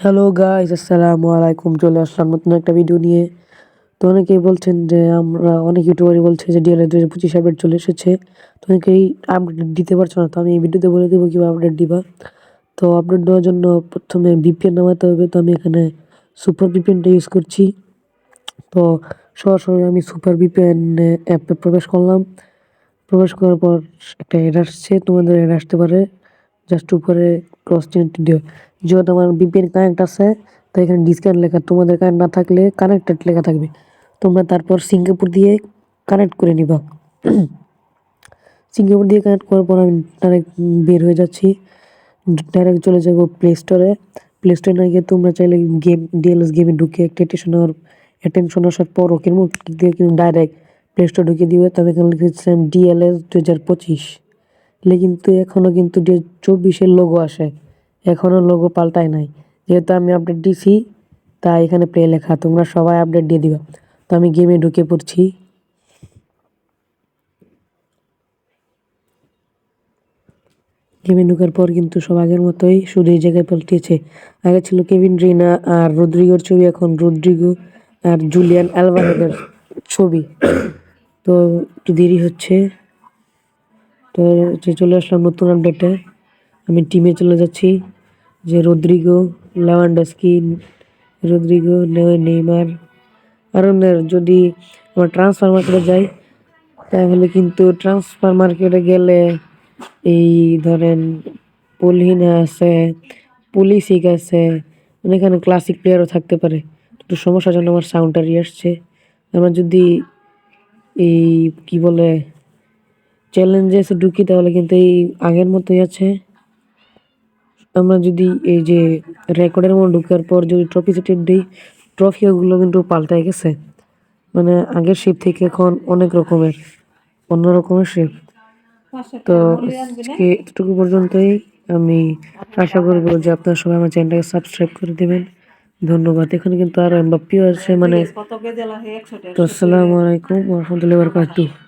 Hello guys, আসসালামু আলাইকুম। চলে আসলাম নতুন একটা ভিডিও নিয়ে। তো অনেকেই বলছেন যে অনেক ইউটিউবারই বলছে যে ডিএলএড 2025 আপডেট চলে এসেছে। তো অনেকেই আপডেট দিতে পারছো না, তো আমি এই ভিডিওতে বলে দেবো কীভাবে আপডেট দিবা। তো আপডেট দেওয়ার জন্য প্রথমে ভিপিএন নামাতে হবে। তো আমি এখানে সুপার ভিপিএনটা ইউজ করছি। তো সরাসরি আমি সুপার ভিপিএন অ্যাপে প্রবেশ করলাম। প্রবেশ করার পর একটা এড আসছে, তোমাদের এড আসতে পারে। জাস্ট উপরে ক্রস চিহ্নটি দিও। যেহেতু আমার ভিপিএন কানেক্ট আছে, তাই এখানে ডিসকানেক্ট লেখা, তোমাদের কানেক্ট না থাকলে কানেক্টেড লেখা থাকবে। তোমরা তারপর সিঙ্গাপুর দিয়ে কানেক্ট করে নিবা। সিঙ্গাপুর দিয়ে কানেক্ট করার পর আমি ডাইরেক্ট বের হয়ে যাচ্ছি। ডাইরেক্ট চলে যাবো প্লে স্টোরে। প্লে স্টোরে না গিয়ে তোমরা চাইলে ডিএলএস গেমে ঢুকে অ্যাটেনশন আসার পর ওকে দিয়ে কিন্তু ডাইরেক্ট প্লে স্টোর ঢুকিয়ে দিবে। তবে এখানে লিখেছিলাম ডিএলএস 2025, কিন্তু এখনও কিন্তু 2024-এর লোগো আসে, এখনও লোগো পাল্টায় নাই। যেহেতু আমি আপডেট দিছি, তাই এখানে প্লে লেখা, তোমরা সবাই আপডেট দিয়ে দিবা। তো আমি গেমে ঢুকে পড়ছি। গেমে ঢোকার পর কিন্তু সব আগের মতোই, শুধু এই জায়গায় পাল্টিয়েছে। আগে ছিল কেভিন রিনা আর রদ্রিগোর ছবি, এখন রদ্রিগো আর জুলিয়ান অ্যালভারেজের ছবি। তো একটু দেরি হচ্ছে। তো চলে আসলাম নতুন আপডেটে। আমি টিমে চলে যাচ্ছি, যে রদ্রিগো, লেভানডস্কি, নেইমার। কারণ যদি আমরা ট্রান্সফার মার্কেটে যাই, তাহলে কিন্তু ট্রান্সফার মার্কেটে গেলে এই ধরেন পলিহিনা আছে, পুলিশিক আছে, মানে এখানে ক্লাসিক প্লেয়ারও থাকতে পারে। একটু সমস্যার জন্য আমার সাউন্ডটা আসছে। আমরা যদি এই কি বলে চ্যালেঞ্জে এসে ঢুকি, তাহলে কিন্তু এই আগের মতোই আছে। আমরা যদি এই যে রেকর্ডের মধ্যে ঢুকার পর যদি ট্রফি সেটের দিই, ট্রফিগুলো কিন্তু পাল্টায় গেছে। মানে আগের শেপ থেকে এখন অনেক রকমের অন্য রকমের শেপ। তো আজকে এতটুকু পর্যন্তই। আমি আশা করবো যে আপনারা সবাই আমার চ্যানেলটাকে সাবস্ক্রাইব করে দেবেন। ধন্যবাদ। এখানে কিন্তু আরো এমবাপ্পেও আছে, মানে। তো আসসালামু আলাইকুম ওয়া রাহমাতুল্লাহি ওয়া বারাকাতুহু।